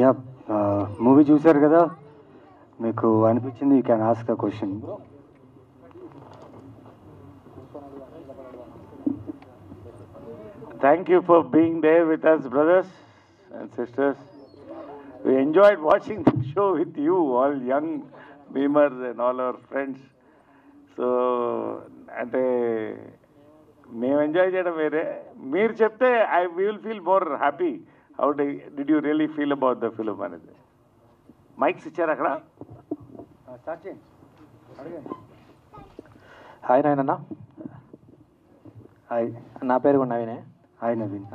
Yeah movie చూశారు కదా, మీకు అనిపించింది you can ask the question. Thank you for being there with us, brothers and sisters. We enjoyed watching the show with you, all young beamers and all our friends. So, అంటే మేము enjoy చేయడం వేరే, మీరు చెప్తే we will feel more happy. How did you really feel about the film అనేది? Mics ఇచ్చారు అక్కడ. Start చేయండి, అడగండి. హాయ్ నాయనన్న, హాయ్. నా పేరు కూడా నవీనే. Hi Naveen.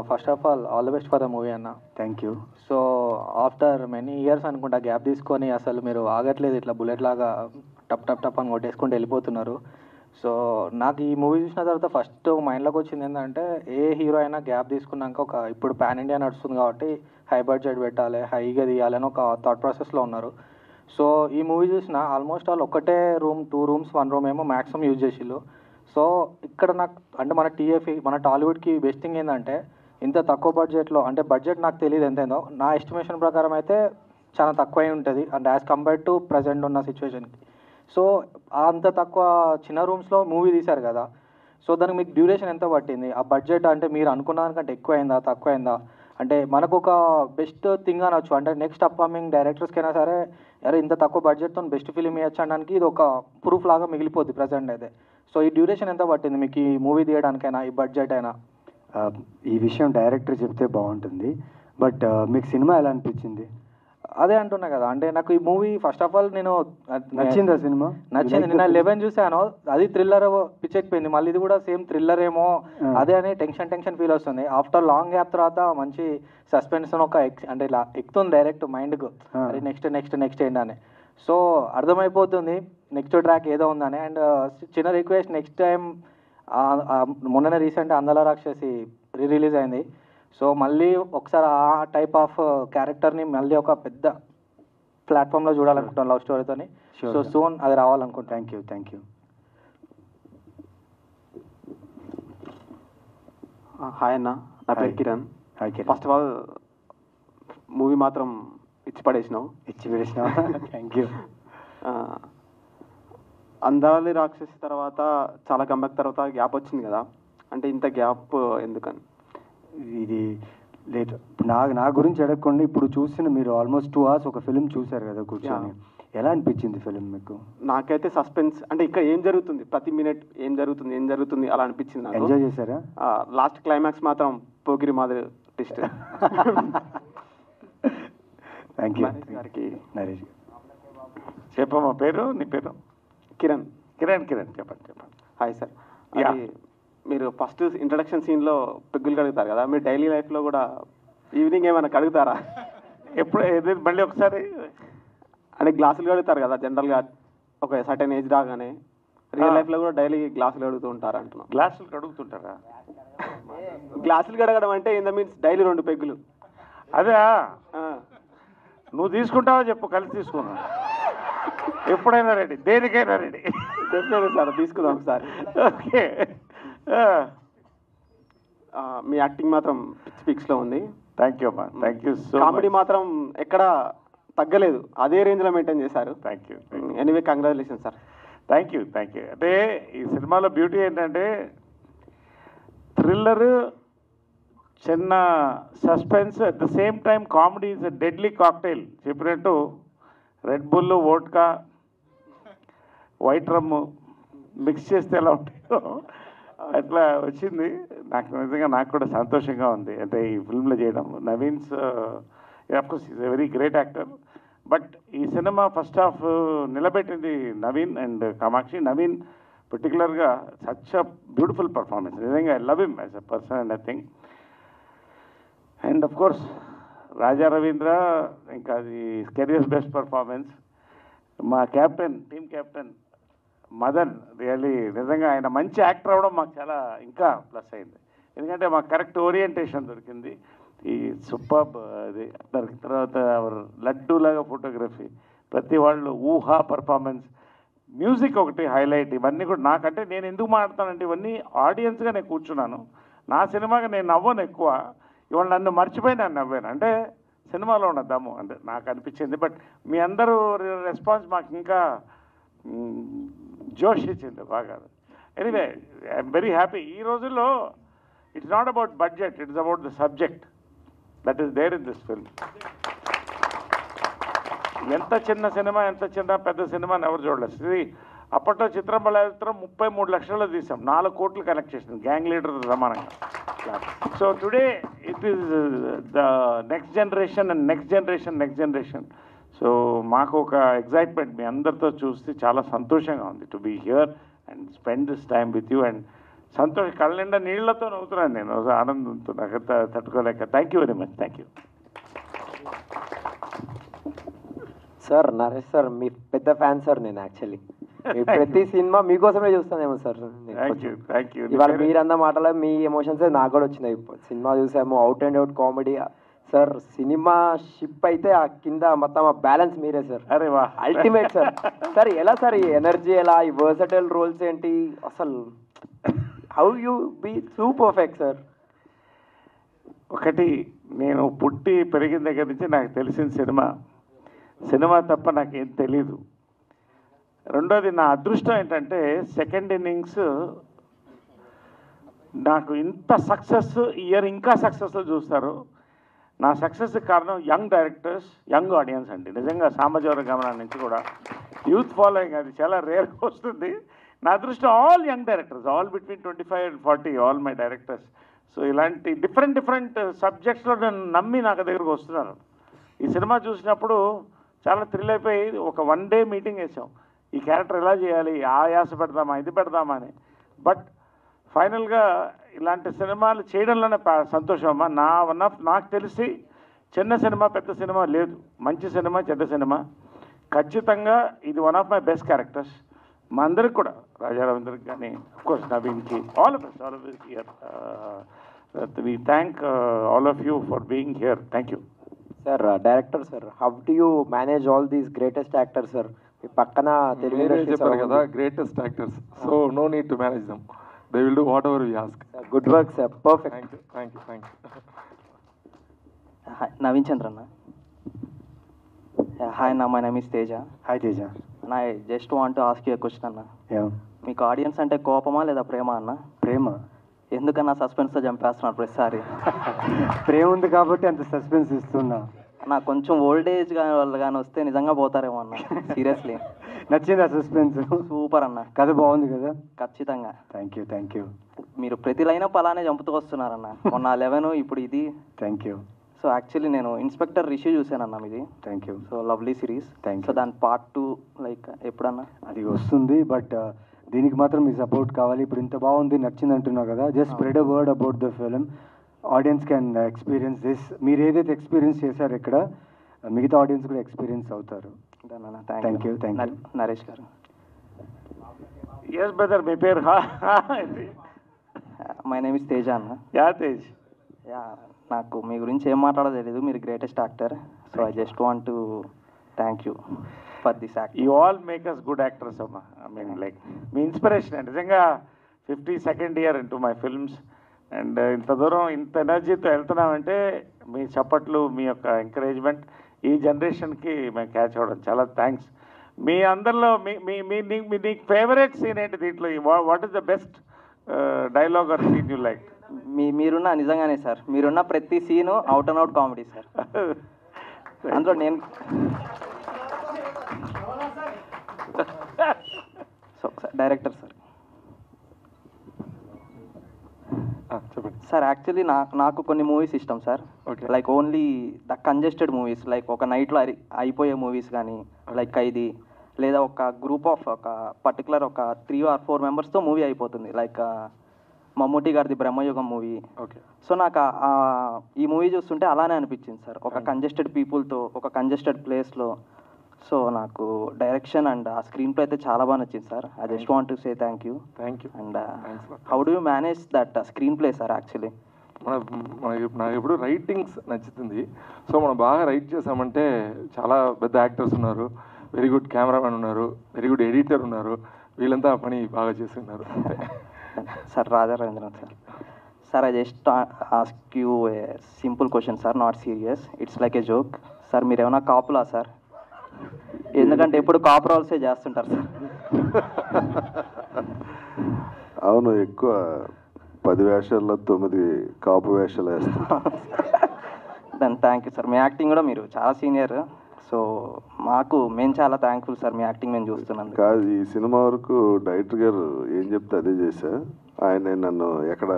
First of all the best for the movie అన్న. Thank you. So after many years అనుకుంటా గ్యాప్ తీసుకొని అసలు మీరు ఆగట్లేదు, ఇట్లా బుల్లెట్ లాగా టప్ టప్ టప్ అని కొట్టేసుకుంటూ వెళ్ళిపోతున్నారు. సో నాకు ఈ మూవీ చూసిన తర్వాత ఫస్ట్ మైండ్లోకి వచ్చింది ఏంటంటే, ఏ హీరో అయినా గ్యాప్ తీసుకున్నాక ఒక ఇప్పుడు పాన్ ఇండియా నడుస్తుంది కాబట్టి హై బడ్జెట్ పెట్టాలి, హైగా తీయాలని ఒక థాట్ ప్రాసెస్లో ఉన్నారు. సో ఈ మూవీ చూసిన ఆల్మోస్ట్ ఆల్ ఒకటే రూమ్, 2 rooms 1 room ఏమో మ్యాక్సిమం యూజ్ చేసిళ్ళు. సో ఇక్కడ నాకు అంటే మన టీఎఫ్ఈ మన టాలీవుడ్కి బెస్ట్ థింగ్ ఏంటంటే, ఇంత తక్కువ బడ్జెట్లో, అంటే బడ్జెట్ నాకు తెలియదు ఎంతైందో, నా ఎస్టిమేషన్ ప్రకారం అయితే చాలా తక్కువ ఉంటుంది అంటే యాజ్ కంపేర్డ్ టు ప్రజెంట్ ఉన్న సిచ్యువేషన్కి. సో అంత తక్కువ చిన్న రూమ్స్లో మూవీ తీశారు కదా, సో దానికి మీకు డ్యూరేషన్ ఎంత పట్టింది? ఆ బడ్జెట్ అంటే మీరు అనుకున్న దానికంటే ఎక్కువ అయిందా, తక్కువ అయిందా? అంటే మనకు ఒక బెస్ట్ థింగ్ అనొచ్చు, అంటే నెక్స్ట్ అప్కమింగ్ డైరెక్టర్స్కైనా సరే అరే ఇంత తక్కువ బడ్జెట్తో బెస్ట్ ఫిలిం ఇవ్వచ్చు అనడానికి ఇది ఒక ప్రూఫ్ లాగా మిగిలిపోద్ది ప్రజెంట్ అయితే. సో ఈ డ్యూరేషన్ ఎంత పట్టింది మీకు ఈ మూవీ తీయడానికైనా, ఈ బడ్జెట్ అయినా? ఈ విషయం డైరెక్టర్ చెప్తే బాగుంటుంది, బట్ మీకు సినిమా ఎలా అనిపించింది? అదే అంటున్నా కదా, అంటే నాకు ఈ మూవీ ఫస్ట్ ఆఫ్ ఆల్ నేను నచ్చిందా సినిమా? నచ్చింది. నిన్న 11 చూసాను, అది థ్రిల్లర్ పిచ్చెక్కిపోయింది. మళ్ళీ ఇది కూడా సేమ్ థ్రిల్లర్ ఏమో అదే అని టెన్షన్ ఫీల్ వస్తుంది. ఆఫ్టర్ లాంగ్ గ్యాప్ తర్వాత మంచి సస్పెన్స్ ఒక అంటే ఇలా ఎక్కుతుంది డైరెక్ట్ మైండ్కు, అరే నెక్స్ట్ ఏంటని. సో అర్థమైపోతుంది నెక్స్ట్ ట్రాక్ ఏదో ఉందని. అండ్ చిన్న రిక్వెస్ట్, నెక్స్ట్ టైం మొన్ననే రీసెంట్ అందల రాక్షసి రిలీజ్ అయింది. సో మళ్ళీ ఒకసారి ఆ టైప్ ఆఫ్ క్యారెక్టర్ని మళ్ళీ ఒక పెద్ద ప్లాట్ఫామ్లో చూడాలనుకుంటాను లవ్ స్టోరీతోని. సో సూన్ అది రావాలనుకుంటాను. Thank you. హాయ్ అన్న, నా పేరు Kiran. Hi Kiran. First of all movie మాత్రం ఇచ్చి పడేసినావు. Thank you. అందాలి రాక్షసి తర్వాత చాలా కంబ్యాక్ తర్వాత గ్యాప్ వచ్చింది కదా, అంటే ఇంత గ్యాప్ ఎందుకని? ఇది లేదు, నా గురించి అడగకుండా ఇప్పుడు చూసిన మీరు ఆల్మోస్ట్ 2 hours ఒక ఫిలిం చూసారు కదా కూర్చొని, ఎలా అనిపించింది ఫిలిం మీకు? నాకైతే సస్పెన్స్, అంటే ఇక్కడ ఏం జరుగుతుంది, ప్రతి మినిట్ ఏం జరుగుతుంది అలా అనిపించింది నాకు. ఎంజాయ్ చేశారా? లాస్ట్ క్లైమాక్స్ మాత్రం పోకిరి మాదిరి ట్విస్ట్. థ్యాంక్ యూ గారికి. నరేష్ చెప్పమ్మా, పేరు నీ పేరు? కిరణ్. చెప్పండి. Hi sir. అది మీరు ఫస్ట్ ఇంట్రడక్షన్ సీన్లో పెగ్గులు కడుగుతారు కదా, మీరు డైలీ లైఫ్లో కూడా ఈవినింగ్ ఏమైనా కడుగుతారా? ఎప్పుడు మళ్ళీ ఒకసారి అంటే గ్లాసులు కడుగుతారు కదా జనరల్గా ఒక సర్టెన్ ఏజ్ రాగానే, రియల్ లైఫ్లో కూడా డైలీ గ్లాసులు కడుగుతూ ఉంటారు అంటున్నాం. గ్లాసులు కడుగుతుంటారా? గ్లాసులు కడగడం అంటే ఇన్ ద మీన్స్ డైలీ 2 పెగ్గులు. అదే నువ్వు తీసుకుంటావా చెప్పు, కలిసి తీసుకున్నా. ఎప్పుడైనా రెడీ, దేనికైనా రెడీ. డెఫినెట్గా సార్, తీసుకుందాం ఒకసారి. ఓకే. మీ యాక్టింగ్ మాత్రం పిక్స్లో ఉంది. థ్యాంక్ యూ అమ్మా, thank you so much. Comedy మాత్రం ఎక్కడ తగ్గలేదు, అదే రేంజ్లో మెయింటైన్ చేశారు. Thank you. Anyway congratulation sir. Thank you. అంటే ఈ సినిమాలో బ్యూటీ ఏంటంటే థ్రిల్లర్, చిన్న suspense, at the same time comedy is a deadly cocktail. చెప్పినట్టు red bull, vodka, white rum mix చేస్తే ఎలా ఉంటాయో అట్లా వచ్చింది. నాకు కూడా సంతోషంగా ఉంది అంటే ఈ ఫిల్మ్లో చేయడం. Naveen's of course is a very great actor, but ఈ సినిమా ఫస్ట్ హాఫ్ నిలబెట్టింది నవీన్ అండ్ కామాక్షి. నవీన్ పర్టికులర్గా సచ్ అ బ్యూటిఫుల్ పర్ఫార్మెన్స్, నిజంగా I love him as a person and I think. And of course Raja Ravindra, ఇంకా అది కెరియర్స్ బెస్ట్ పర్ఫార్మెన్స్. మా captain, team captain Madan, really నిజంగా ఆయన మంచి యాక్టర్ అవ్వడం మాకు చాలా ఇంకా ప్లస్ అయింది, ఎందుకంటే మాకు కరెక్ట్ ఓరియంటేషన్ దొరికింది. ఈ సూపర్బ్ అది దొరికిన తర్వాత లడ్డూలాగా ఫోటోగ్రఫీ, ప్రతి వాళ్ళు ఊహా పర్ఫార్మెన్స్, మ్యూజిక్ ఒకటి హైలైట్. ఇవన్నీ కూడా నాకంటే నేను ఎందుకు మాట్లాడతానంటే ఇవన్నీ ఆడియన్స్గా నేను కూర్చున్నాను. నా సినిమాగా నేను నవ్వను ఎక్కువ, ఇవాళ నన్ను మర్చిపోయి నేను నవ్వాను. అంటే సినిమాలో ఉన్న దమ్ము అంటే నాకు అనిపించింది. బట్ మీ అందరూ రెస్పాన్స్ మాకు ఇంకా జోష్ ఇచ్చింది బాగా. Anyway I'm very happy. ఈ రోజుల్లో it's not about budget, it's about the subject that is there in this film. ఎంత చిన్న సినిమా, ఎంత చిన్న పెద్ద సినిమా అని ఎవరు చూడలేదు. ఇది అప్పట్లో చిత్రం 33 లక్షల్లో తీసాం, 4 కోట్లు కలెక్ట్ చేసింది గ్యాంగ్ లీడర్ సమానంగా. So today it is the next generation and next generation. So మాకు ఒక ఎగ్జైట్మెంట్ మీ అందరితో చూస్తే చాలా సంతోషంగా ఉంది to be here and spend this time with you. And సంతోషం కళ్ళ నిండా నీళ్లతో నవ్వుతున్నాను నేను ఆనందంతో, నాకు తట్టుకోలేక. Thank you very much. Thank you sir. Naresh sir మీ పెద్ద ఫ్యాన్ సార్ నేను. యాక్చువల్లీ ప్రతి సినిమా మీకోసమే చూస్తానేమో సార్. Thank you. ఇవాళ మీరన్న మాటలో మీ ఎమోషన్స్ నాకు కూడా వచ్చినాయి. సినిమా చూసాము, out and out comedy sir. Cinema ship అయితే ఆ కింద మొత్తం ఆ బ్యాలెన్స్ మీరే సార్. అరే వా, అల్టిమేట్ సార్. సార్ ఎలా సార్ ఈ ఎనర్జీ, ఎలా ఈ వర్సటైల్ రోల్స్ ఏంటి అసలు, how you be so perfect sir? ఒకటి, నేను పుట్టి పెరిగిన దగ్గర నుంచి నాకు తెలిసిన సినిమా తప్ప నాకేం తెలీదు. రెండోది, నా అదృష్టం ఏంటంటే సెకండ్ ఇన్నింగ్స్ నాకు ఇంత సక్సెస్, ఇయర్ ఇంకా సక్సెస్లో చూస్తారు. నా సక్సెస్కి కారణం యంగ్ డైరెక్టర్స్, యంగ్ ఆడియన్స్ అండి. నిజంగా సామాజిక గమనం నుంచి కూడా యూత్ ఫాలోయింగ్ అది చాలా రేర్గా వస్తుంది. నా అదృష్టం all young directors, all between 25 and 40, all my directors. So ఇలాంటి డిఫరెంట్ సబ్జెక్ట్స్లో నన్ను నమ్మి నాకు దగ్గరకు వస్తున్నారు. ఈ సినిమా చూసినప్పుడు చాలా థ్రిల్ అయిపోయి ఒక 1 day మీటింగ్ వేసాం, ఈ క్యారెక్టర్ ఎలా చేయాలి, ఆ యాస పెడదామా, ఇది పెడదామా అని. బట్ ఫైనల్గా ఇలాంటి సినిమాలు చేయడంలోనే సంతోషం అమ్మా. నాకు తెలిసి చిన్న సినిమా పెద్ద సినిమా లేదు, మంచి సినిమా చెడ్డ సినిమా. ఖచ్చితంగా ఇది one of my best characters. మా అందరికి కూడా, రాజా రవీంద్రకి కానీ, అఫ్కోర్స్ నవీన్కి, all of us here. We thank all of you for being here. Thank you sir. Director sir, how do you manage all these greatest actors sir? మీ పక్కన తెలుగు చెప్పారు కదా greatest actors, so no need to manage them, they will do whatever we ask. Good work sir, perfect. Thank you. Naveen Chandranna. Hi అన్న, my name is Teja. Hi Teja. అన్న, I just want to ask you question అన్న. Yeah. మీకు audience అంటే కోపమా లేదా ప్రేమ అన్న? ప్రేమ. ఎందుకన్నా సస్పెన్స్తో చంపేస్తున్నారు ప్రతిసారి? ప్రేమ ఉంది కాబట్టి అంత సస్పెన్స్ ఇస్తున్నా. నాకు కొంచెం ఓల్డేజ్ వాళ్ళు కానీ వస్తే నిజంగా పోతారేమో అన్న, సీరియస్లీ. నచ్చింది ఆ సస్పెన్స్? సూపర్ అన్న, కథ బాగుంది కదా? ఖచ్చితంగా. Thank you. మీరు ప్రతి లైనప్ అలానే చంపుతూ వస్తున్నారన్న. మొన్న 11, ఇప్పుడు ఇది. Thank you. సో యాక్చువల్లీ నేను ఇన్స్పెక్టర్ రిష్యూ చూసానన్నా మీది. Thank you. So lovely series. Thank you. So దాని పార్ట్ 2 లైక్ ఎప్పుడన్నా? అది వస్తుంది, బట్ దీనికి మాత్రం మీ సపోర్ట్ కావాలి. ఇప్పుడు ఇంత బాగుంది, నచ్చింది అంటున్నావు కదా, just spread a word about the film. Audience can experience this. మీరు ఏదైతే ఎక్స్పీరియన్స్ చేశారో ఇక్కడ, మిగతా ఆడియన్స్ కూడా ఎక్స్పీరియన్స్ అవుతారు. Thank you. నరేష్ గారు. ఎస్ బ్రదర్, మీ పేరు? మై నేమ్ ఇస్ తేజ అన్న. యా తేజ్. యా, నాకు మీ గురించి ఏం మాట్లాడో తెలియదు, మీరు greatest actor. So I just want to thank you for this act. You all make us good actors అమ్మా. ఐ మీన్ లైక్ మీ ఇన్స్పిరేషన్. నిజంగా 52nd year into my films, and ఇంత దూరం ఇంత ఎనర్జీతో వెళ్తున్నామంటే మీ చప్పట్లు, మీ యొక్క ఎంకరేజ్మెంట్ ఈ జనరేషన్కి మేము క్యాచ్ అవ్వడం చాలా థ్యాంక్స్. మీ అందరిలో మీ ఫేవరెట్ సీన్ ఏంటి దీంట్లో? What is the best dialogue or scene you like? మీరున్న నిజంగానే సార్, మీరున్న ప్రతి scene out and out comedy sir. అందులో నేను డైరెక్టర్ సార్. చెప్పండి సార్. యాక్చువల్లీ నాకు కొన్ని మూవీస్ ఇష్టం sir. Like only the congested movies, like ఒక నైట్లో అయిపోయే మూవీస్ కానీ, లైక్ ఇది, లేదా ఒక గ్రూప్ ఆఫ్ ఒక పర్టికులర్ ఒక 3 or 4 మెంబర్స్తో మూవీ అయిపోతుంది. లైక్ మమ్మూటి గారిది బ్రహ్మయుగం మూవీ. సో నాకు ఈ మూవీ చూస్తుంటే అలానే అనిపించింది సార్, ఒక కంజెస్టెడ్ పీపుల్తో ఒక కంజెస్టెడ్ ప్లేస్లో. సో నాకు డైరెక్షన్ అండ్ ఆ స్క్రీన్ ప్లే అయితే చాలా బాగా నచ్చింది sir. I just want to say thank you. And how do you manage that screen play sir? Actually నాకు ఎప్పుడు రైటింగ్స్ నచ్చుతుంది. సో మనం బాగా రైట్ చేసామంటే చాలా పెద్ద యాక్టర్స్ ఉన్నారు, వెరీ గుడ్ కెమెరామెన్ ఉన్నారు, వెరీ గుడ్ ఎడిటర్ ఉన్నారు, వీళ్ళంతా పని బాగా చేస్తున్నారు. Sir Raja Ravindran sir. Sir, I just ask you A simple question sir, not serious, it's like A joke. Sir మీరు ఏమైనా కాపులా సార్? ఎందుకంటే ఎప్పుడు కాపు రోల్సే చేస్తుంటారు సార్. అవును, ఎక్కువ 10 వేషాల్లో 9 కాపు వేషాలు వేస్తాను. దాని thank you sir. Me acting కూడా మీరు చాలా సీనియర్, సో మేము చాలా థ్యాంక్ఫుల్ సార్ మీ యాక్టింగ్ మేము చూస్తున్నాను. కాదు, ఈ సినిమా వరకు డైరెక్టర్ గారు ఏం చెప్తే అదే చేశా. ఆయన నన్ను ఎక్కడ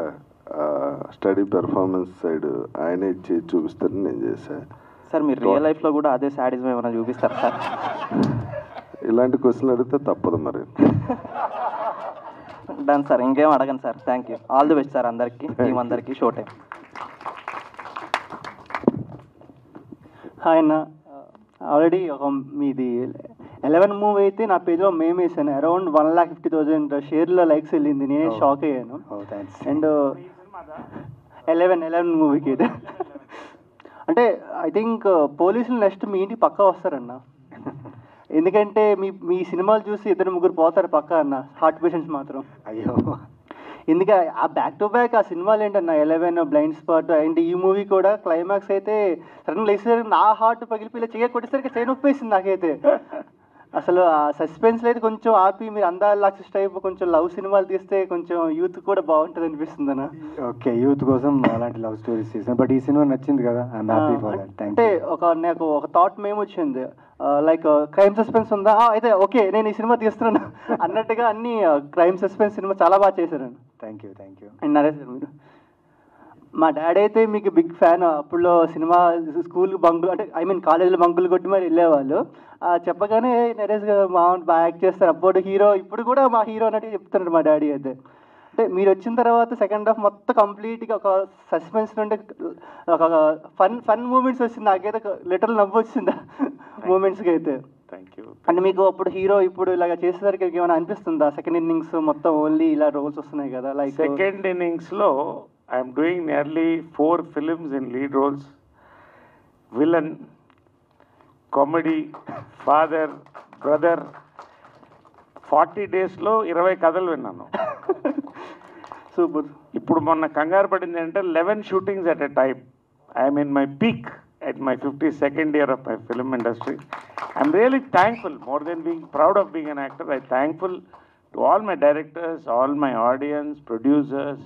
స్టడీ పెర్ఫార్మెన్స్ సైడ్ ఆయనే ఇచ్చి చూపిస్తారని నేను చేశా. సార్ మీరు రియల్ లైఫ్లో కూడా అదే శాడిజం ఏమైనా చూపిస్తారు సార్? ఇలాంటి క్వశ్చన్లు అడిగితే తప్పదు మరి. డన్ సార్, ఇంకేం అడగను sir. Thank you, all the best sir అందరికీ, టీం అందరికీ. Show time. హాయ్ అన్న, ఆల్రెడీ ఒక మీది 11 మూవీ అయితే నా పేజ్లో మేము వేసాను. అరౌండ్ 1,50,000 షేర్లో లైక్స్ వెళ్ళింది. నేనే షాక్ అయ్యాను. అండ్ 11 మూవీకి అయితే అంటే ఐ థింక్ పోలీసులు నెక్స్ట్ మీ ఇంటికి పక్కా వస్తారన్న. ఎందుకంటే మీ సినిమాలు చూసి 2-3 పోతారు పక్కా అన్న, హార్ట్ పేషెంట్స్ మాత్రం. అయ్యో, ఎందుకంటే ఆ బ్యాక్ టు బ్యాక్ ఆ సినిమాలు ఏంటన్న 11, బ్లైండ్ స్పాట్ అండ్ ఈ మూవీ కూడా క్లైమాక్స్ అయితే సడన్గా లేచేసరికి నా హార్ట్ పగిలిపోయి చెయ్యి కొట్టేసరికి చేయి నొప్పేసింది నాకైతే. అసలు ఆ సస్పెన్స్లో అయితే కొంచెం ఆపి మీరు అందాల లాక్సిస్ టైప్ కొంచెం లవ్ సినిమాలు తీస్తే కొంచెం యూత్ కూడా బాగుంటుంది అనిపిస్తుంది అన్న. ఓకే, యూత్ కోసం అలాంటి లవ్ స్టోరీస్ చేసాను. బట్ ఈ సినిమా నచ్చింది కదా, ఐఎమ్ హ్యాపీ ఫర్ దట్. అంటే నాకు ఒక థాట్ మేము వచ్చింది, లైక్ క్రైమ్ సస్పెన్స్ ఉందా, అయితే ఓకే నేను ఈ సినిమా తీస్తున్నాను అన్నట్టుగా అన్ని క్రైమ్ సస్పెన్స్ సినిమా చాలా బాగా చేశారు. Thank you. అండ్ నరేష్ గారు, మీరు మా డాడీ అయితే మీకు బిగ్ ఫ్యాన్. అప్పుడులో సినిమా స్కూల్ బంకులు అంటే ఐ మీన్ కాలేజీలో బంకులు కొట్టి మరి వెళ్ళేవాళ్ళు. చెప్పగానే నరేష్ గారు బాగా యాక్ట్ చేస్తారు, అప్పుడు హీరో, ఇప్పుడు కూడా మా హీరో అన్నట్టు చెప్తున్నాడు మా డాడీ అయితే. అంటే మీరు వచ్చిన తర్వాత సెకండ్ హాఫ్ మొత్తం కంప్లీట్గా ఒక సస్పెన్స్ నుండి ఒక ఫన్ మూమెంట్స్ వచ్చింది. నాకైతే లిటరల్ నవ్వు వచ్చింది మూమెంట్స్కి అయితే. Thank you. అంటే మీకు అప్పుడు హీరో ఇప్పుడు ఇలాగ చేసేసరికి ఏమైనా అనిపిస్తుందా? సెకండ్ ఇన్నింగ్స్ మొత్తం ఓన్లీ ఇలా రోల్స్ వస్తున్నాయి కదా, లైక్ సెకండ్ ఇన్నింగ్స్లో I'm doing nearly 4 films in lead roles. Villain, comedy, father, brother. 40 daysలో 20 కథలు విన్నాను. సూపర్. ఇప్పుడు మొన్న కంగారు పడింది అంటే 11 shootings at a time. I'm in my peak at my 52nd year of my film industry. I'm really thankful, more than being proud of being an actor, I'm thankful to all my directors, all my audience, producers,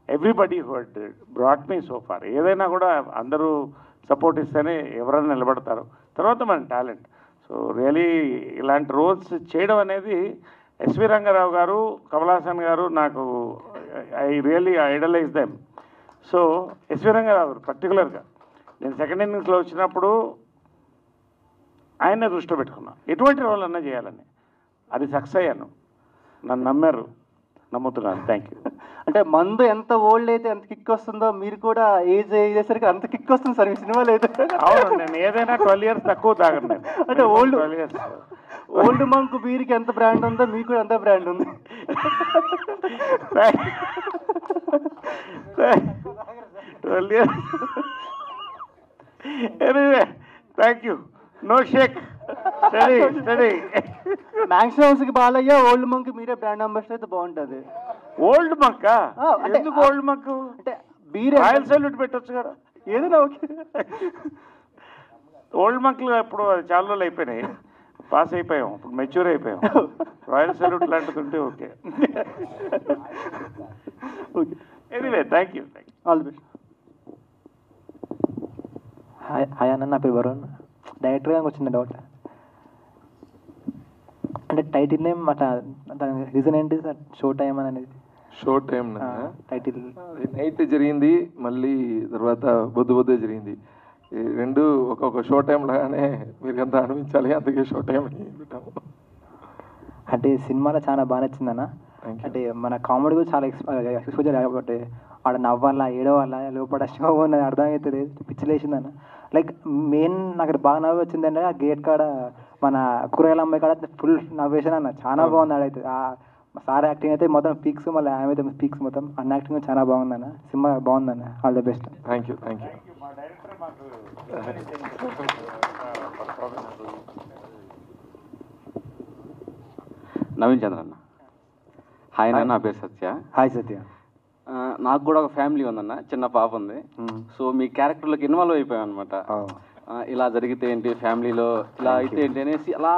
everybody who had brought me so far. ఏదైనా కూడా అందరూ support ఇస్తేనే ఎవరైనా నిలబడతారు, తర్వాత మన talent. So really ఇలాంటి roles చేయడం అనేది ఎస్వి రంగారావు గారు, కమల్ హాసన్ గారు, నాకు I really idolize them. So S V Ranga Rao garu పర్టికులర్గా నేను సెకండ్ ఇన్నింగ్స్లో వచ్చినప్పుడు ఆయనే దృష్టిలో పెట్టుకున్నా ఎటువంటి రోల్ అన్నా చేయాలని. అది సక్సెస్ అయ్యాను, నన్ను నమ్మారు, నమ్ముతున్నాను. Thank you. అంటే మందు ఎంత ఓల్డ్ అయితే ఎంత కిక్ వస్తుందో మీరు కూడా ఏజ్ అయ్యేసరికి అంత కిక్ వస్తుంది సార్ మీ సినిమాలో అయితే. అవును, నేను ఏదైనా 12 years తక్కువ తాగను నేను. అంటే ఓల్డ్ years. మంక్ బీర్కి ఎంత బ్రాండ్ ఉందో మీకు కూడా అంత బ్రాండ్ ఉంది. 12 years. Anyway, thank you. No shake. Steady. Max హౌస్కి బాలయ్య, ఓల్డ్ మంక్ మీరే బ్రాండ్ అంబాసిడర్ అయితే బాగుంటుంది. ఓల్డ్ మంకా? అంటే ఎందుకు ఓల్డ్ మంక్? అంటే బీర్ రాయల్ సల్యూట్ పెట్టొచ్చు కదా. ఏదైనా ఓకే. ఓల్డ్ మంక్లు ఇప్పుడు చాలా రోజులు అయిపోయినాయి, పాస్ అయిపోయాం, ఇప్పుడు మెచ్యూర్ అయిపోయాం. రాయల్ సల్యూట్ లాంటిది ఉంటే okay. Okay, anyway thank you. All the best. Hi అన్న, నా పేరు వరుణ్. డైరెక్టర్ గారికి వచ్చిన డౌట్, అంటే టైటిల్ నేమ్ దాని రీజన్ ఏంటి సార్? షో టైం అని అనేది. షో టైం టైటిల్ నైట్ జరిగింది, మళ్ళీ తర్వాత బొద్దు జరిగింది. ఈ రెండు ఒక్కొక్క షో టైం లాగానే మీరు అంతా అనిపించాలి, అందుకే షో టైం అని పెట్టాము. అంటే సినిమాలో చాలా బాగా నచ్చిందన్న. అంటే మన కామెడీ కూడా చాలా ఎక్స్పోజర్ కాబట్టి ఆడ నవ్వాలా, ఏడవాలా, లోపల షో ఉన్నది అర్థమవుతుంది, పిచ్చిలేసిందన్న. లైక్ మెయిన్ నాకు బాగా నవ్వు వచ్చిందంటే ఆ గేట్ కాడ మన కూరగాయల అమ్మాయి కాడ ఫుల్ నవ్వేసాను అన్న. చాలా బాగుంది ఆడైతే. సార్ యాక్టింగ్ అయితే మొత్తం పీక్స్, మళ్ళీ ఆమె అయితే పీక్స్ మొత్తం. అన్న యాక్టింగ్ చాలా బాగుందన్న. సినిమా బాగుందన్న. All the best. Thank you. Naveen Chandra అన్న. హాయ్ అన్న, నా పేరు సత్య. హాయ్ సత్య. నాకు కూడా ఒక ఫ్యామిలీ ఉందన్న, చిన్న పాప ఉంది. సో మీ క్యారెక్టర్లోకి ఇన్వాల్వ్ అయిపోయాం అనమాట. ఇలా జరిగితే ఏంటి, ఫ్యామిలీలో ఇలా అయితే ఏంటి అనేసి అలా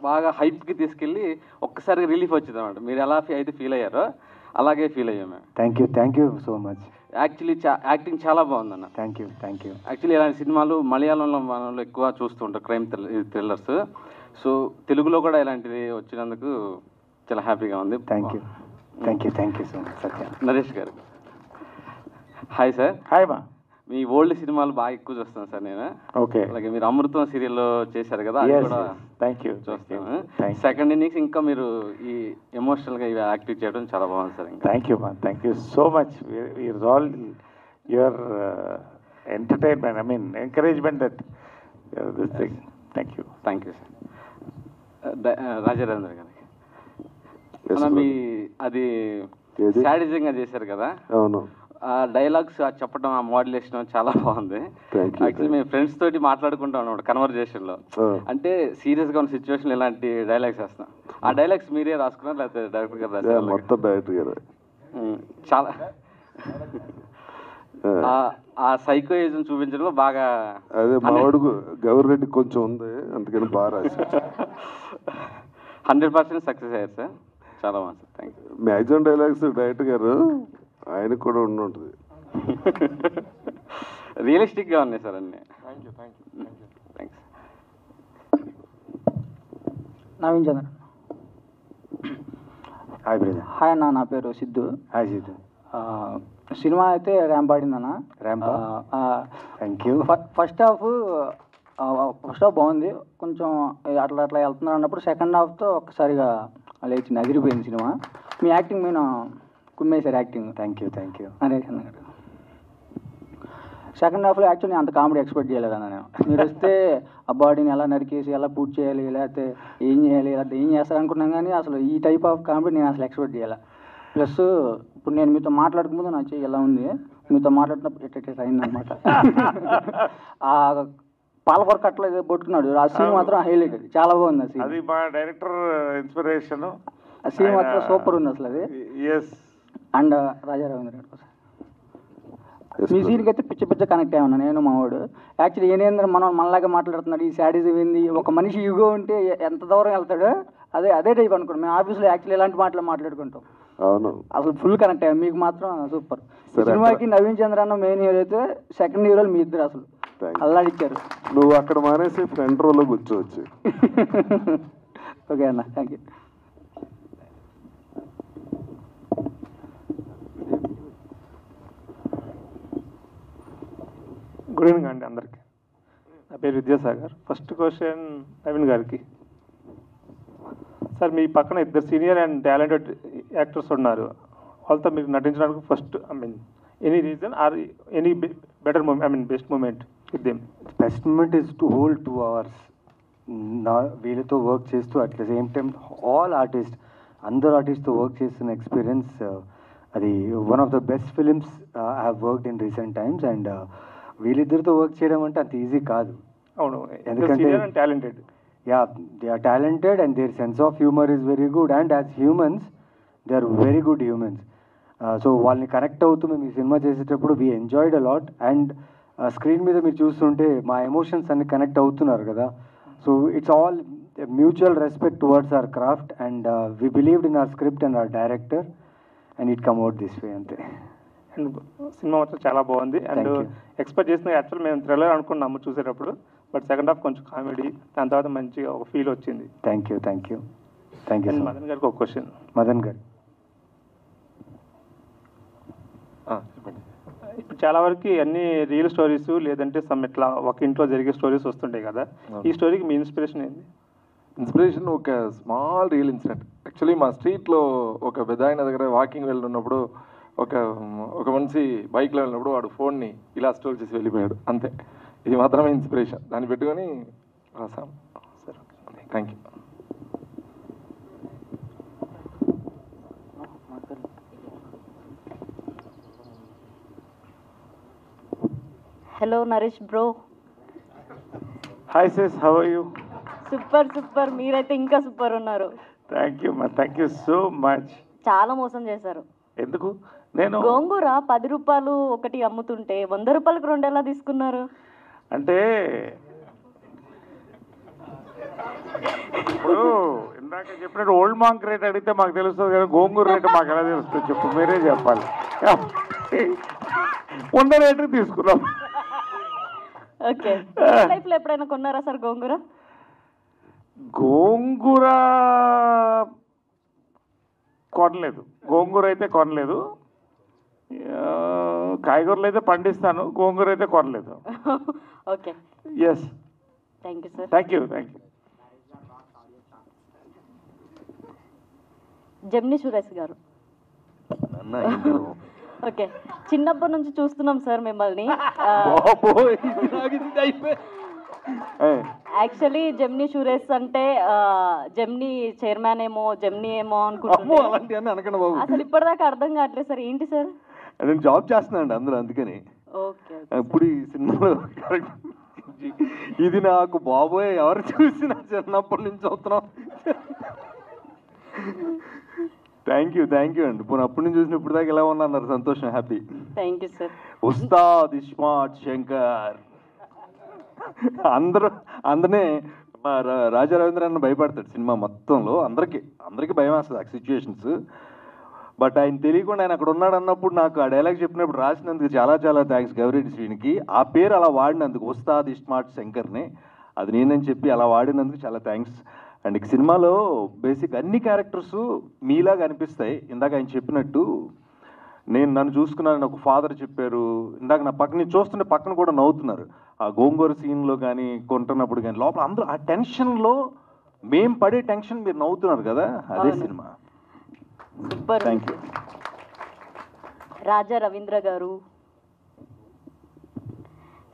బాగా హైప్కి తీసుకెళ్ళి ఒక్కసారిగా రిలీఫ్ వచ్చింది అనమాట. మీరు ఎలా అయితే ఫీల్ అయ్యారో అలాగే ఫీల్ అయ్యాం మేము. Thank you so much. Actually acting చాలా బాగుందన్న. Thank you. యాక్చువల్లీ ఇలాంటి సినిమాలు మలయాళంలో మనలో ఎక్కువ చూస్తూ ఉంటారు, క్రైమ్ థ్రిల్లర్స్. సో తెలుగులో కూడా ఇలాంటిది వచ్చినందుకు చాలా హ్యాపీగా ఉంది. థ్యాంక్ యూ సో మచ్ సత్య. నరేష్ గారు హాయ్ సార్. హాయ్ మా. మీ ఓల్డ్ సినిమాలు బాగా ఎక్కువ చూస్తాను సార్ నేను. ఓకే. అలాగే మీరు అమృతం సీరియల్లో చేశారు కదా, అది కూడా థ్యాంక్ యూ చూస్తాను. సెకండ్ ఇన్నింగ్స్ ఇంకా మీరు ఈ ఎమోషనల్గా ఇవి యాక్టివ్ చేయడం చాలా బాగుంది సార్. ఇంకా thank you so much. All your entertainment, I mean encouragement that this thing. Thank you sir. రాజారేంద్ర గారికి మీ అది సాడిజంగా చేశారు కదా, అవును. ఆ డైలాగ్స్ చెప్పడం, ఆ మోడ్యులేషన్ చాలా బాగుంది. యాక్చువల్లీ మేము ఫ్రెండ్స్ తోటి మాట్లాడుకుంటాం అన్నమాట కన్వర్జేషన్లో. అంటే సీరియస్గా ఉన్న సిచ్యువేషన్ ఇలాంటి డైలాగ్స్ వేస్తాం. ఆ డైలాగ్స్ మీరే రాసుకున్నారు లేకపోతే డైరెక్టర్ గారు రాశారు? మొత్తం డైరెక్టర్ గారు. చాలా ఆ సైకోయిజం చూపించడంలో బాగా అదే మావాడు గౌరెడ్డి కొంచెం ఉంది, అందుకని బాగా రాశారు. 100% సక్సెస్ అయ్యారు సార్. చాలా బాగుంది sir. Thank you. Maximum dialogues director గారు ఆయనకు కూడా ఉంటుంది. రియలిస్టిక్గా ఉన్నాయి సార్ అన్నీ. Thanks. Naveen Chandra. Hi brother. Hi అన్న, నా పేరు సిద్ధు. హాయ్ సిద్ధు. సినిమా అయితే ర్యాంప్ ఆడిందన్న. Thank you. ఫస్ట్ హాఫ్ బాగుంది, కొంచెం అట్లా వెళ్తున్నారు అన్నప్పుడు సెకండ్ హాఫ్తో ఒక్కసారిగా లేచింది, అదిరిపోయింది సినిమా. మీ యాక్టింగ్ మీద కుమ్మేశారు యాక్టింగ్. థ్యాంక్ యూ నరేష్ అన్న గారు. సెకండ్ హాఫ్లో యాక్చువల్లీ అంత కామెడీ ఎక్స్పెక్ట్ చేయలేదన్న నేను. మీరు వస్తే ఆ బాడీని ఎలా నరికేసి ఎలా పూర్తి చేయాలి, లేకపోతే ఏం చేయాలి, లేకపోతే ఏం చేస్తారు అనుకున్నాం, కానీ అసలు ఈ టైప్ ఆఫ్ కామెడీ నేను అసలు ఎక్స్పెక్ట్ చేయాలి. ప్లస్ ఇప్పుడు నేను మీతో మాట్లాడకముందు నా చెయ్యి ఎలా ఉంది, మీతో మాట్లాడినప్పుడు ఎట్ట అయిందనమాట. ఆ పాలకొర కట్టలో ఏదో పట్టుకున్నాడు, ఆ సీన్ మాత్రం హైలైట్, చాలా బాగుంది ఆ సీన్. అది మా డైరెక్టర్ ఇన్స్పిరేషన్. ఆ సీన్ మాత్రం సూపర్ ఉంది అసలు అది. అండ్ రాజారావు గారు మీ సీన్కి అయితే పిచ్చ కనెక్ట్ అయ్యాను నేను, మావాడు. యాక్చువల్లీ ఏనేంద్ర మనలాగా మాట్లాడుతున్నాడు, ఈ శాడిజం ఏంది, ఒక మనిషి యుగో ఉంటే ఎంత దూరం వెళ్తాడు, అదే టైప్ అనుకోండి. మేము ఆఫీస్లో యాక్చువల్లీ ఇలాంటి మాటలు మాట్లాడుకుంటాం. అవును, అసలు ఫుల్ కనెక్ట్ అయ్యాం. మీకు మాత్రం సూపర్. సినిమాకి నవీన్ చంద్ర అన్న మెయిన్ హీరో అయితే, సెకండ్ హీరోలు మీ ఇద్దరు అసలు అల్లాడిచ్చారు. నువ్వు అక్కడ మానేసి ఫ్రంట్ రోలో కూర్చోవచ్చు. ఓకే అన్న, థ్యాంక్ యూ. గుడ్ ఈవినింగ్ అండి అందరికీ. నా పేరు విద్యాసాగర్. ఫస్ట్ క్వశ్చన్ నవీన్ గారికి. సార్, మీ పక్కన ఇద్దరు సీనియర్ అండ్ టాలెంటెడ్ యాక్టర్స్ ఉన్నారు, వాళ్ళతో మీరు నటించడానికి first any reason or any better moment, best moment with them? Best moment is to hold 2 hours వీళ్ళతో వర్క్ చేస్తూ, at the same time all artist, అందరు ఆర్టిస్ట్తో వర్క్ చేస్తున్న ఎక్స్పీరియన్స్, అది one of the best films I have worked in recent times. And వీళ్ళిద్దరితో work చేయడం అంటే అంత ఈజీ కాదు. అవును, ఎందుకంటే talented. Yeah, they are talented and their sense of humor is very good, and as humans they are very good humans. So వాళ్ళని connect అవుతూ మేము ఈ సినిమా చేసేటప్పుడు we enjoyed a lot, and screen మీద మీరు చూస్తుంటే మా ఎమోషన్స్ అన్ని కనెక్ట్ అవుతున్నారు కదా. So it's all mutual respect towards our craft, and we believed in our script and our director, and it come out this way అంతే. And cinema మాత్రం చాలా బాగుంది. అండ్ ఎక్స్పెక్ట్ చేసిన యాక్చువల్ మేము థ్రిల్లర్ అనుకున్నాము చూసేటప్పుడు, బట్ సెకండ్ హాఫ్ కొంచెం comedy, దాని తర్వాత మంచిగా ఒక ఫీల్ వచ్చింది. Thank you. మదన్ గారికి ఒక క్వశ్చన్. మదన్ గారు, ఇప్పుడు చాలా వరకు అన్ని రియల్ స్టోరీస్ లేదంటే సమ్ ఇట్లా ఒక ఇంట్లో జరిగే స్టోరీస్ వస్తుంటాయి కదా, ఈ స్టోరీకి మీ ఇన్స్పిరేషన్ ఏంది? ఇన్స్పిరేషన్ ఒక స్మాల్ రియల్ ఇన్సిడెంట్. యాక్చువల్లీ మా స్ట్రీట్లో ఒక పెద్ద ఆయన దగ్గర వాకింగ్ వెళ్తున్నప్పుడు ఒక మనిషి బైక్లో వెళ్ళినప్పుడు వాడు ఫోన్ని ఇలా స్టోర్ చేసి వెళ్ళిపోయాడు, అంతే. ఇది మాత్రమే ఇన్స్పిరేషన్, దాన్ని పెట్టుకొని రాసాం. సరే, thank you. Hello Naresh bro. Hi sis, how are you? Super. మీరైతే ఇంకా సూపర్ ఉన్నారు. Thank you so much. చాలా మోసం చేశారు. ఎందుకు? నేను గోంగూర 10 రూపాయలు ఒకటి అమ్ముతుంటే 100 రూపాయలకు 2 ఎలా తీసుకున్నారు? అంటే ఇప్పుడు ఇందాక చెప్పినట్టు ఓల్డ్ మాంక్ రేట్ అడిగితే మాకు తెలుస్తుంది కానీ గోంగూర రేట్ మాకు ఎలా తెలుస్తుంది చెప్పు, మీరే చెప్పాలి. 100 రేటు తీసుకున్నాం. ఓకే, లైఫ్లో ఎప్పుడైనా కొన్నారా సార్ గోంగూర? గోంగూర కొనలేదు, గోంగూర అయితే కొనలేదు. కాయగూరలు అయితే పండిస్తాను, గోంగూర అయితే కొనలేదు. Okay, yes, thank you sir. Thank you. Gemini Suresh గారు. ఓకే, చిన్నప్పటి నుంచి చూస్తున్నాం సార్ మిమ్మల్ని. యాక్చువల్లీ జెమిని సురేష్ అంటే జెమిని చైర్మన్ ఏమో, జెమిని ఏమో అనుకుంటున్నాను. అసలు ఇప్పటిదాకా అర్థం కావట్లేదు సార్, ఏంటి సార్? నేను జాబ్ చేస్తున్నాను అందులో, అందుకని ఓకే. ఇప్పుడు ఈ సినిమాలో ఇది నాకు బాబోయ్ ఎవరు చూసినా చిన్నప్పటి నుంచి చూస్తున్నాం. థ్యాంక్ యూ అండి. పోనీ అప్పటి నుంచి చూసిన ఇప్పుడు దాకా ఎలా ఉన్నా అన్నారు, సంతోషం, happy. Thank you sir. Ustaad iSmart Shankar. అందరినీ రాజా రవీంద్ర అన్న భయపడతాడు సినిమా మొత్తంలో, అందరికీ భయం వేస్తుంది ఆ సిచ్యువేషన్స్. బట్ ఆయన తెలియకుండా ఆయన అక్కడ ఉన్నాడు అన్నప్పుడు నాకు ఆ డైలాగ్ చెప్పినప్పుడు రాసినందుకు చాలా థ్యాంక్స్ గౌరెడ్డి శ్రీనికి. ఆ పేరు అలా వాడినందుకు, ఉస్తాద్ ఇస్మార్ట్ శంకర్ని, అది నేనని చెప్పి అలా వాడినందుకు చాలా థ్యాంక్స్. అండ్ ఈ సినిమాలో బేసిక్ అన్ని క్యారెక్టర్స్ మీలాగా అనిపిస్తాయి. ఇందాక ఆయన చెప్పినట్టు నన్ను చూసుకున్నానని ఒక ఫాదర్ చెప్పారు. ఇందాక నా పక్కన చూస్తుంటే పక్కన కూడా నవ్వుతున్నారు. ఆ గోంగూర సీన్లో కానీ కొంటున్నప్పుడు కానీ లోపల అందరూ ఆ టెన్షన్లో మేం పడే టెన్షన్ మీరు నవ్వుతున్నారు కదా, అదే cinema. Super. Thank you. Raja Ravindra garu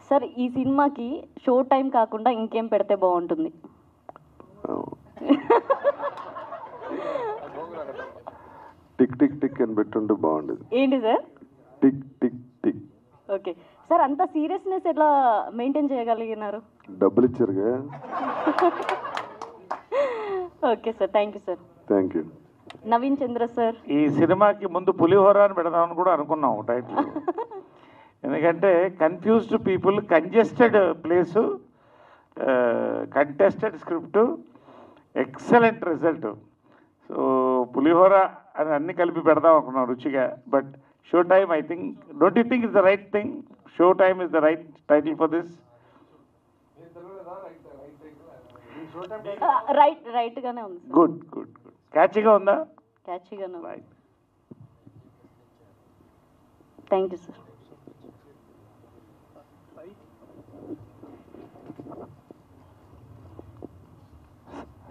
sir, ఈ సినిమాకి షో టైం కాకుండా ఇంకేం పెడితే బాగుంటుంది? టిక్ టిక్ టిక్ అని పెట్టుంటే బాగుండేది. ఏంటి sir? Tick tick tick. Okay sir, అంత సీరియస్నెస్ ఎలా మెయింటైన్ చేయగలిగినారు? డబ్బులు ఇచ్చారుగా. Okay sir, thank you sir. Thank you. Naveen Chandra sir. ఈ సినిమాకి ముందు పులిహోర అని పెడదామని కూడా అనుకున్నాం టైటిల్. ఎందుకంటే confused people, congested place, contested script, excellent result. So Pulihora అని అన్ని కలిపి పెడదాం అనుకున్నాం రుచిగా. But show time, I think, don't you think is the right thing? Show time is the right title for this. Right గానే ఉంది. Good. క్యాచీగా ఉందా? క్యాచీగానే ఉంది. Thank you sir.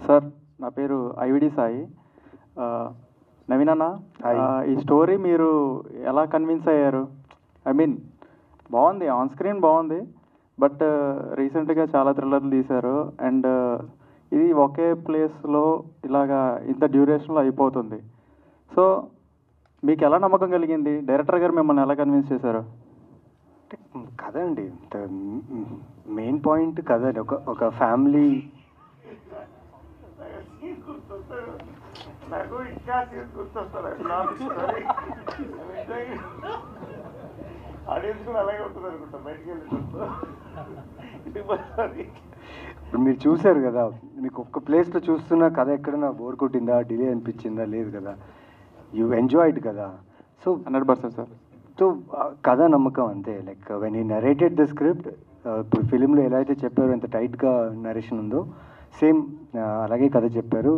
సార్, నా పేరు ఐవిడి సాయి. నవీన్ అన్న, ఈ స్టోరీ మీరు ఎలా కన్విన్స్ అయ్యారు? ఐ మీన్ బాగుంది, ఆన్ స్క్రీన్ బాగుంది, బట్ రీసెంట్గా చాలా థ్రిల్లర్లు తీశారు. అండ్ ఇది ఒకే ప్లేస్లో ఇలాగా ఇంత డ్యూరేషన్లో అయిపోతుంది. సో మీకు ఎలా నమ్మకం కలిగింది? డైరెక్టర్ గారు మిమ్మల్ని ఎలా కన్విన్స్ చేశారు? కథ అండి, మెయిన్ పాయింట్ కథ. ఒక ఫ్యామిలీ నాకు ఇంకా గుర్తొస్తాడు. ఆడియన్స్ కూడా అలాగే ఉంటుంది అనుకుంటా బయటికి వెళ్ళి. ఇప్పుడు మీరు చూశారు కదా, మీకు ఒక్క ప్లేస్లో చూస్తున్న కథ ఎక్కడైనా బోర్ కొట్టిందా, డిలే అనిపించిందా? లేదు కదా, యూ ఎంజాయిడ్ కదా. So 100% sir. సో కథ నమ్మకం అంతే. లైక్ వెన్ ఈ నరేటెడ్ ద స్క్రిప్ట్, ఇప్పుడు ఫిలింలో ఎలా అయితే చెప్పారో ఎంత టైట్గా నరేషన్ ఉందో సేమ్ అలాగే కథ చెప్పారు.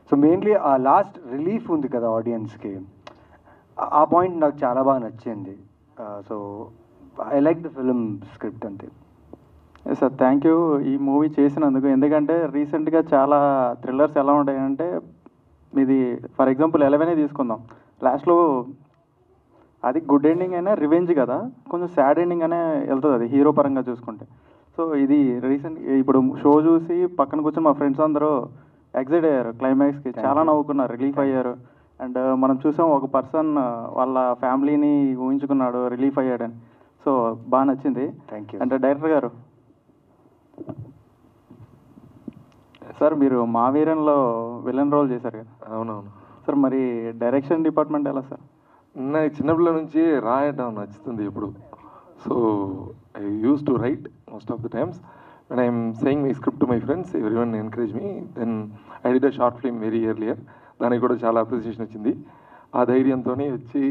సో మెయిన్లీ ఆ లాస్ట్ రిలీఫ్ ఉంది కదా ఆడియన్స్కి, ఆ పాయింట్ నాకు చాలా బాగా నచ్చింది. So I like the film script అంతే. సార్, థ్యాంక్ యూ ఈ మూవీ చేసినందుకు. ఎందుకంటే రీసెంట్గా చాలా థ్రిల్లర్స్ ఎలా ఉంటాయంటే, మీది ఫర్ ఎగ్జాంపుల్ 11 తీసుకుందాం, లాస్ట్లో అది గుడ్ ఎండింగ్ అయినా రివెంజ్ కదా, కొంచెం సాడ్ ఎండింగ్ అనే వెళ్తుంది అది హీరో పరంగా చూసుకుంటే. సో ఇది రీసెంట్ ఇప్పుడు షో చూసి పక్కన కూర్చొని మా ఫ్రెండ్స్ అందరూ ఎగ్జైట్ అయ్యారు, క్లైమాక్స్కి చాలా నవ్వుకున్నారు, రిలీఫ్ అయ్యారు. అండ్ మనం చూసాం ఒక పర్సన్ వాళ్ళ ఫ్యామిలీని ఊహించుకున్నాడు, రిలీఫ్ అయ్యాడని. సో బాగా నచ్చింది. Thank you. అంటే డైరెక్టర్ గారు, సార్ మీరు మా వీరంలో విలన్ రోల్ చేశారు కదా? అవునవును సార్, మరి డైరెక్షన్ డిపార్ట్మెంట్ ఎలా సార్? నాకు చిన్నపిల్ల నుంచి రాయటం నచ్చుతుంది ఇప్పుడు. So I use to right most of the times. when I'm saying my script to my friends, everyone encourage me. Then I did a short film very earlier. దానికి కూడా చాలా అప్రిసియేషన్ వచ్చింది. ఆ ధైర్యంతోనే వచ్చి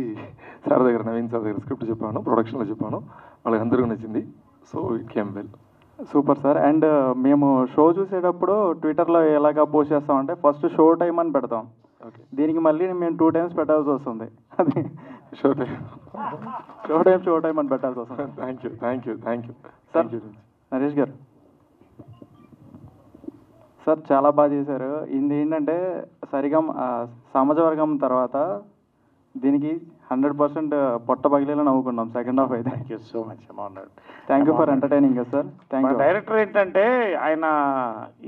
సార్ దగ్గర, నవీన్ సార్ దగ్గర script చెప్పాను, ప్రొడక్షన్లో చెప్పాను, వాళ్ళకి అందరికీ నచ్చింది. So it came well. Super sir. And మేము షో చూసేటప్పుడు ట్విట్టర్లో ఎలాగా పోస్ట్ చేస్తామంటే ఫస్ట్ షో టైం అని పెడతాం. దీనికి మళ్ళీ మేము 2 times పెట్టాల్సి వస్తుంది. అది షో టైం అని పెట్టాల్సి వస్తుంది. Thank you sir. నరేష్ గారు సార్ చాలా బాగా చేశారు. ఇది ఏంటంటే సమాజవర్గం తర్వాత దీనికి 100% పొట్ట పగిలేలా నవ్వుకున్నాం సెకండ్ హాఫ్ అయితే. Thank you so much. Thank you for entertaining sir. Thank you. Director ఏంటంటే ఆయన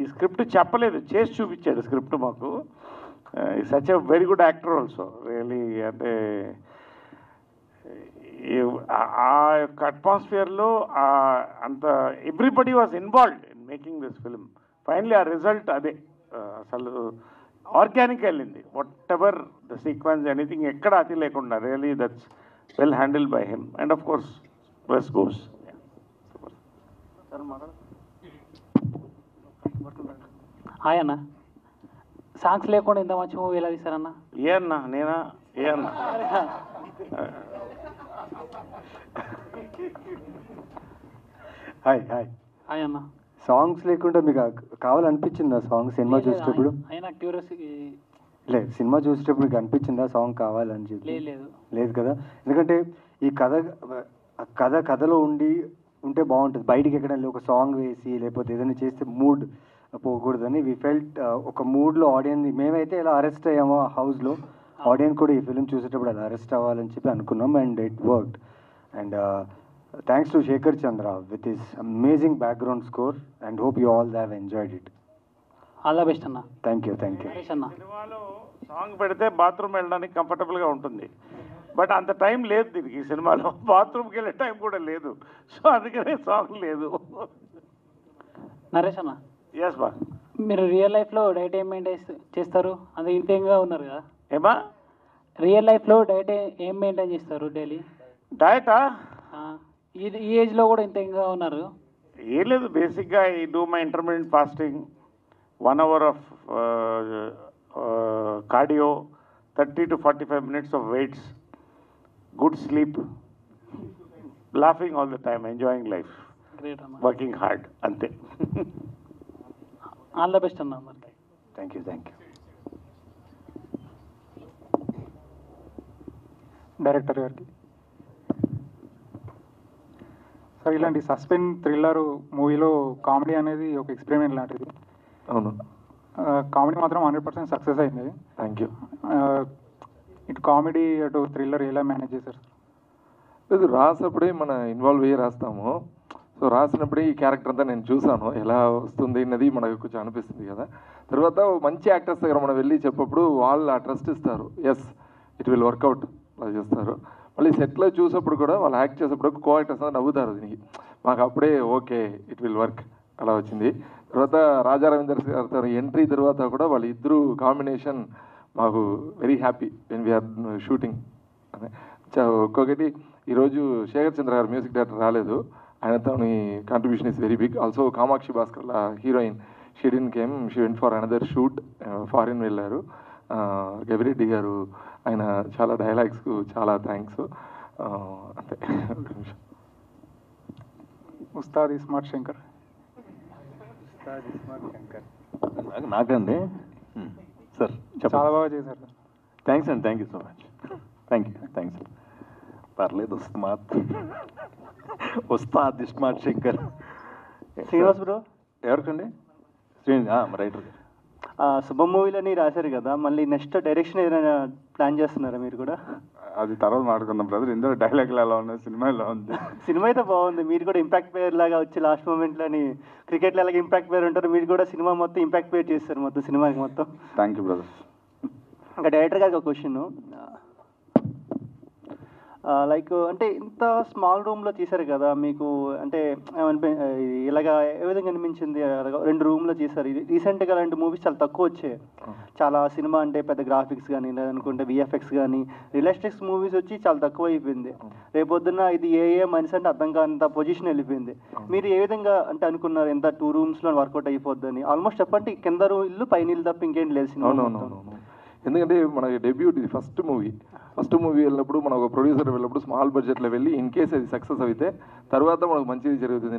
ఈ స్క్రిప్ట్ చెప్పలేదు, చేసి చూపించాడు స్క్రిప్ట్ మాకు. Such a very good actor also really. అంటే ఆ యొక్క అట్మాస్ఫియర్లో అంత everybody was involved in making this film. Finally ఆ రిజల్ట్ అదే. అసలు ఆర్గానిక్ వెళ్ళింది. What ever the sequence, anything ఎక్కడ అతి లేకుండా really that's well handle by him. And of course plus goes. Hi అన్న, సాంగ్స్ లేకుండా ఇంత మంచి మూవీ ఎలా తీస్తారన్న? ఏ అన్నా, నేనా? ఏ అన్నా? హాయ్ హాయ్ అన్న. సాంగ్స్ లేకుండా మీకు కావాలనిపించిందా సాంగ్ సినిమా చూసేటప్పుడు? లేదు, సినిమా చూసేటప్పుడు మీకు అనిపించిందా సాంగ్ కావాలని చెప్పి? లేదు కదా. ఎందుకంటే ఈ కథలో ఉంటే బాగుంటుంది. బయటికి ఎక్కడైనా ఒక సాంగ్ వేసి లేకపోతే ఏదైనా చేస్తే మూడ్ పోకూడదని వి ఫెల్ట్ ఒక మూడ్లో ఆడియన్స్, మేమైతే ఇలా అరెస్ట్ అయ్యామో హౌస్లో, ఆడియన్స్ కూడా ఈ ఫిల్మ్ చూసేటప్పుడు అలా అరెస్ట్ అవ్వాలని చెప్పి అనుకున్నాం. And it worked. And thanks to Shekhar Chandra with his amazing background score and hope you all have enjoyed it. All the best అన్న. Thank you. సినిమాలో సాంగ్ పెడితే బాత్రూమ్ వెళ్ళడానికి కంఫర్టబుల్గా ఉంటుంది. బట్ అంత టైం లేదు దీనికి. ఈ సినిమాలో బాత్రూమ్కి వెళ్ళే టైం కూడా లేదు. సో అందుకనే సాంగ్ లేదు. నరేష్ అన్న, ఎస్ బా, మీరు రియల్ లైఫ్లో డైట్ ఏం మెయింటైన్ చేస్తారు? అంత ఇంటెన్గా ఉన్నారు కదా. ఏమా రియల్ లైఫ్లో డైట్ ఏం మెయింటైన్ చేస్తారు డైలీ? డయటా? ఈ ఏజ్లో కూడా ఇంతగా ఉన్నారు. ఏం లేదు, బేసిక్గా I do my intermediate fasting, 1 hour of cardio, 30 to 45 minutes of weights, good sleep, laughing all the time, enjoying life, working hard. Ante. All the best anna. Thank you. Director గారికి sir, ఇలాంటి suspense thriller మూవీలో comedy అనేది ఒక experiment లాంటిది. అవును, comedy మాత్రం 100% success అయింది. Thank you. ఇటు కామెడీ అటు థ్రిల్లర్ ఎలా మేనేజ్ చేశారు? లేదు, రాసినప్పుడే మన ఇన్వాల్వ్ అయ్యి రాస్తాము. సో రాసినప్పుడే ఈ క్యారెక్టర్ అంతా నేను చూసాను, ఎలా వస్తుంది అన్నది మనకు కొంచెం అనిపిస్తుంది కదా. తర్వాత మంచి యాక్టర్స్ దగ్గర మనం వెళ్ళి చెప్పప్పుడు వాళ్ళు ఆ ట్రస్ట్ ఇస్తారు. ఎస్, ఇట్ విల్ వర్కౌట్ అలా చేస్తారు. మళ్ళీ సెట్లో చూసేప్పుడు కూడా వాళ్ళు యాక్ట్ చేసేప్పుడు కో యాక్టర్స్ అంతా నవ్వుతారు దీనికి. మాకు అప్పుడే ఓకే, ఇట్ విల్ వర్క్ అలా వచ్చింది. తర్వాత రాజా రవీందర్ గారితో ఎంట్రీ తర్వాత కూడా వాళ్ళ ఇద్దరు కాంబినేషన్ మాకు very happy when we are shooting. ఒక్కొక్కటి ఈరోజు శేఖర్ చంద్ర గారు మ్యూజిక్ డైరెక్టర్ రాలేదు, ఆయనతో contribution is very big. Also Kamakshi Bhaskar heroine, she didn't came, she went for another shoot, foreign వెళ్ళారు. గవిరెడ్డి గారు, ఆయన చాలా డైలాగ్స్కు చాలా థ్యాంక్స్. అంతే. ఉస్తాద్ ఇస్మార్ట్ శంకర్. నాకండి సార్ చాలా బాగా చేశారు సార్. థ్యాంక్స్ అండి, thank you so much. Thanks. పర్లేదు, ఉస్తాద్ ఇస్మార్ట్ శంకర్. శ్రీనివాస్ బ్రో ఎవరికండి? రైటర్ గారు. శుభం మూవీలని రాశారు కదా, మళ్ళీ నెక్స్ట్ డైరెక్షన్ ఏదైనా ప్లాన్ చేస్తున్నారా మీరు కూడా? అది తర్వాత మాట్లాడుకుందాం బ్రదర్. ఇందులో డైలాగులు ఎలా ఉన్నాయి, సినిమా ఎలా ఉంది? సినిమా అయితే బాగుంది. మీరు కూడా ఇంపాక్ట్ ప్లేయర్ లాగా వచ్చి లాస్ట్ మూమెంట్లోని క్రికెట్లో ఎలాగ ఇంపాక్ట్ ప్లేయర్ ఉంటారు, మీరు కూడా సినిమా మొత్తం ఇంపాక్ట్ ప్లేయర్ చేస్తారు మొత్తం సినిమాకి మొత్తం. Thank you brother. ఇంకా డైరెక్టర్ గారికి ఒక క్వశ్చన్. లైక్ అంటే ఇంత స్మాల్ రూమ్లో చేశారు కదా, మీకు అంటే ఇలాగా ఏ విధంగా అనిపించింది? 2 రూమ్లో చేశారు. రీసెంట్గా అలాంటి మూవీస్ చాలా తక్కువ వచ్చాయి. చాలా సినిమా అంటే పెద్ద గ్రాఫిక్స్ కానీ లేదనుకుంటే విఎఫ్ఎక్స్ కానీ రియలిస్టిక్స్ మూవీస్ వచ్చి చాలా తక్కువ అయిపోయింది. రేపొద్దున ఇది ఏ మనిషి అంటే అర్థం కానంత పొజిషన్ వెళ్ళిపోయింది. మీరు ఏ విధంగా అంటే అనుకున్నారు ఎంత 2 రూమ్స్లో వర్కౌట్ అయిపోద్దని? ఆల్మోస్ట్ చెప్పండి కింద ఇల్లు పైన ఇల్లు తప్ప ఇంకేం లేదు సినిమా. ఎందుకంటే మన డెబ్యూట్ ఇది ఫస్ట్ మూవీ వెళ్ళినప్పుడు మనం ఒక ప్రొడ్యూసర్ వెళ్ళినప్పుడు స్మాల్ బడ్జెట్లో వెళ్ళి ఇన్ కేస్ అది సక్సెస్ అయితే తర్వాత మనకు మంచిది జరుగుతుంది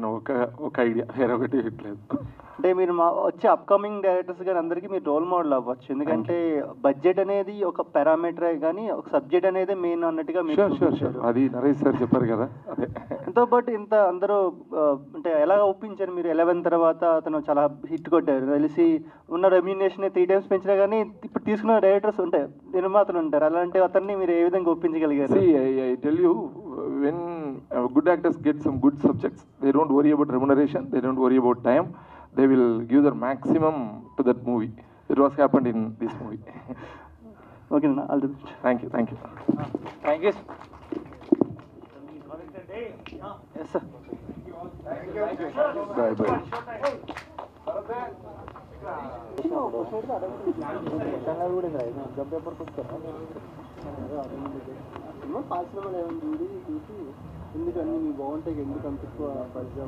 ఒక ఐడియా, వేరొకటి ఇట్లేదు. అంటే మీరు వచ్చే అప్కమింగ్ డైరెక్టర్స్ కానీ అందరికీ మీరు రోల్ మోడల్ అవ్వచ్చు. ఎందుకంటే బడ్జెట్ అనేది ఒక పారామీటరే కానీ ఒక సబ్జెక్ట్ అనేది మెయిన్ అన్నట్టుగా మీరు అది నరేష్ సార్ చెప్పారు కదా. అదే ఎంతో పాటు ఇంత అందరూ అంటే ఎలా ఒప్పించారు మీరు? 11 తర్వాత అతను చాలా హిట్ కొట్టారు తెలిసి ఉన్న రెమ్యూనేషన్ 3 times పెంచినా కానీ ఇప్పుడు తీసుకున్న డైరెక్టర్స్ ఉంటాయి, నిర్మాతలు ఉంటారు. అలాంటి అతన్ని మీరు ఏ విధంగా ఒప్పించగలిగారు? I tell you, when good actors get some good subjects, they don't worry about remuneration, they don't worry about time, they will give their maximum to that movie. It was happened in this movie. Okay, all the best. Thank you. Thank you. Yes, sir. Bye. చూసి ఎందుకన్నీ మీ బాగుంటాయి ఎందుకు అంత ఎక్కువ పరిచయం